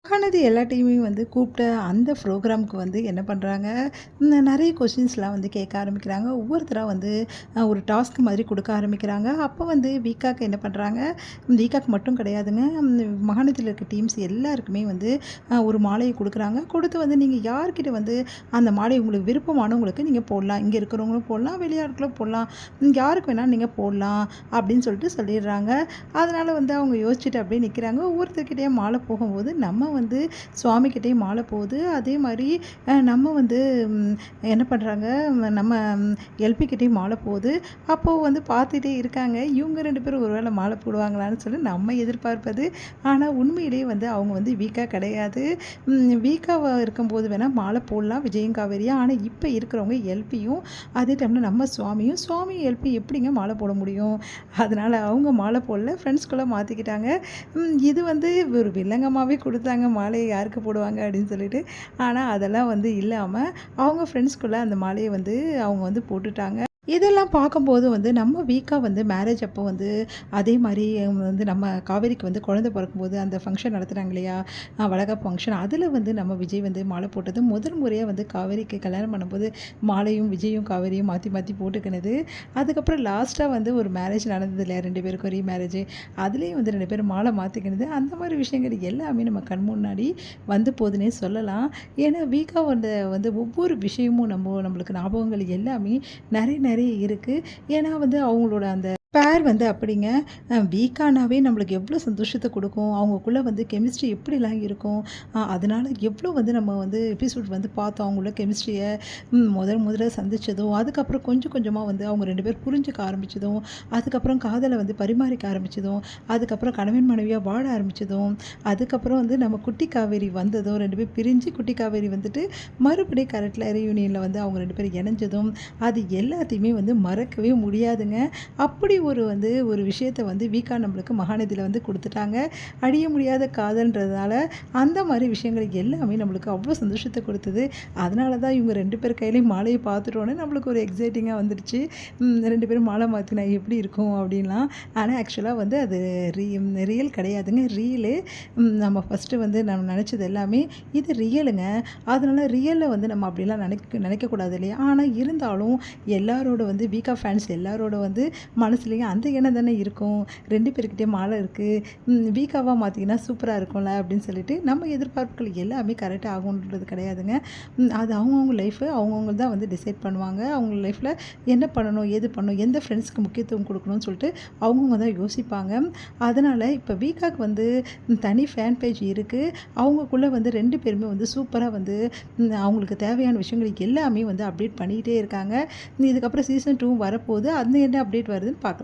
ஆனது எல்லா டீமையும் கூப்பிட்ட அந்த ப்ரோகிராமுக்கு என்ன பண்ணுறாங்க, நெறைய கொஸ்டின்ஸ்லாம் கேட்க ஆரம்பிக்கிறாங்க. ஒவ்வொருத்தரா ஒரு டாஸ்க் மாதிரி குடுக்க ஆரம்பிக்கிறாங்க. அப்போ வீக்காக்கு என்ன பண்ணுறாங்க, வீக்காக்கு மட்டும் கிடையாதுங்க. மாகாணத்தில இருக்க டீம்ஸ் எல்லாருக்குமே ஒரு மாலைய குடுக்குறாங்க. குடுத்து நீங்க யார்கிட்ட அந்த மாலை உங்களுக்கு விருப்பமானவங்களுக்கு நீங்க போடலாம். இங்க இருக்கிறவங்களும் போடலாம், வெளியாட்களும் போடலாம். யாருக்கு வேணாலும் நீங்க போடலாம் அப்படின்னு சொல்லிடுறாங்க. அதனால அவங்க யோசிச்சுட்டு அப்படியே நிக்கிறாங்க. ஒவ்வொருத்தர்கிட்டயா மாலை போகும்போது நம்ம சுவாமிகிட்டயும் மாலை போகுது. அதே மாரி நம்ம ம் என்ன பண்ணுறாங்க, நம்ம எல்பிகிட்டயும் மாலை போகுது. அப்போ பார்த்துட்டே இருக்காங்க. இவங்க 2 பேரும் ஒரு வேளை மாலை போடுவாங்களான்னு சொல்லி நம்ம எதிர்பார்ப்பது. ஆனா உண்மையிலேயே அவங்க வீக்கா கிடையாது. வீக்காவா இருக்கும்போது வேணா மாலை போடலாம் விஜயும் காவேரியும். ஆனா இப்ப இருக்கிறவங்க எல்பியும், அதே டைம்ல நம்ம சுவாமியும். சுவாமியும் எல்பி எப்படிங்க மாலை போட முடியும்? அதனால அவங்க மாலை போடல. ஃப்ரெண்ட்ஸ்குள்ள மாத்திக்கிட்டாங்க. இது ஒரு வில்லங்கமாவே குடுத்தாங்க. மாலைய யாருக்கு போடுவாங்க அப்படின்னு சொல்லிட்டு. ஆனா அதெல்லாம் இல்லாம அவங்க ஃப்ரெண்ட்ஸ்குள்ள அந்த மாலைய அவங்க போட்டுட்டாங்க. இதெல்லாம் பார்க்கும்போது நம்ம வீக்கா மேரேஜ் அப்போ அதே மாரி நம்ம காவேரிக்கு குழந்தை பொறக்கும்போது அந்த ஃபங்ஷன் நடத்துனாங்க இல்லையா? வளகாப்பு ஃபங்ஷன். அதில நம்ம விஜய் மாலை போட்டது முதல் முறையா காவேரிக்கு கல்யாணம் பண்ணும்போது மாலையும் விஜயும் காவேரியும் மாத்தி மாத்தி போட்டுக்கினது. அதுக்கப்புறம் லாஸ்ட்டா ஒரு மேரேஜ் நடந்தது இல்லையா? 2 பேருக்கும் ரீமேரேஜ். அதுலேயும் 2 பேரும் மாலை மாத்திக்கினது. அந்த மாரி விஷயங்கள் எல்லாமே நம்ம கண் முன்னாடி போதுன்னே சொல்லலாம். ஏன்னா வீக்கா ஒவ்வொரு விஷயமும் நம்மளுக்கு ஞாபகங்கள் எல்லாமே நெறைய நெறைய இருக்கு. ஏன்னா அவங்களோட அந்த பேர் அப்படிங்க. வீக்கானாவே நம்மளுக்கு எவ்வளோ சந்தோஷத்த குடுக்கும். அவங்கக்குள்ள கெமிஸ்ட்ரி எப்படிலாம் இருக்கும். அதனால எவ்வளோ நம்ம எபிசோட் பார்த்தோம். அவங்களோட கெமிஸ்ட்ரிய முதல்ல சந்திச்சதும், அதுக்கப்புறம் கொஞ்சம் கொஞ்சமா அவங்க 2 பேர் புரிஞ்சுக்க ஆரம்பிச்சதும், அதுக்கப்புறம் காதல பரிமாறிக்க ஆரம்பிச்சதும், அதுக்கப்புறம் கணவன் மனைவியா வாழ ஆரம்பிச்சதும், அதுக்கப்புறம் நம்ம குட்டி காவேரி வந்ததும், 2 பேர் பிரிஞ்சு குட்டி காவேரி மறுபடியும் கரெக்ட்ல ரீயூனியன்ல அவங்க 2 பேரும் இணைஞ்சதும், அது எல்லாத்தையுமே மறக்கவே முடியாதுங்க. அப்படி ஒரு விஷயத்த வீக்கா நம்மளுக்கு மகாநதியில குடுத்துட்டாங்க. அழிய முடியாத காதல்ன்றதுனால அந்த மாரி விஷயங்கள் எல்லாமே நம்மளுக்கு அவ்வளோ சந்தோஷத்த குடுத்தது. அதனால தான் இவங்க 2 பேர் கையிலயும் மாலைய பார்த்துட்டோனே நம்மளுக்கு ஒரு எக்ஸைட்டிங்கா வந்துடுச்சு. 2 பேரும் மாலை மாத்தினா எப்படி இருக்கும் அப்படின்லாம். ஆனா ஆக்சுவலா அது ரீ ரியல் கிடையாதுங்க. ரீலு. நம்ம ஃபர்ஸ்ட்டு நம்ம நெனச்சது எல்லாமே இது ரியலுங்க. அதனால ரியல்ல நம்ம அப்படிலாம் நினைக்கக்கூடாது இல்லையா? ஆனா இருந்தாலும் எல்லாரோட வீக்கா ஃபேன்ஸ் எல்லாரோட மனசுலயும் அந்த எண்ணம் தானே இருக்கும். 2 பேர்கிட்டயும் மாலை இருக்கு. வீக்காவா மாத்திக்கினா சூப்பரா இருக்கும்ல அப்படின்னு சொல்லிட்டு நம்ம எதிர்பார்ப்புகள் எல்லாமே கரெக்ட்டா ஆகுன்றது கிடையாதுங்க. அது அவங்கவங்க லைஃபு அவங்கவங்க தான் டிசைட் பண்ணுவாங்க. அவங்க லைஃப்ல என்ன பண்ணணும், ஏது பண்ணணும், எந்த ஃப்ரெண்ட்ஸ்க்கு முக்கியத்துவம் குடுக்கணும்னு சொல்லிட்டு அவங்கவங்க தான் யோசிப்பாங்க. அதனால இப்ப வீக்காக்கு தனி ஃபேன் பேஜ் இருக்கு. அவங்கக்குள்ள 2 பேருமே சூப்பரா அவங்களுக்கு தேவையான விஷயங்கள் எல்லாமே அப்டேட் பண்ணிக்கிட்டே இருக்காங்க. இதுக்கப்புறம் சீசன் 2 வரப்போகுது. அது என்ன அப்டேட் வருதுன்னு பார்க்கலாம்.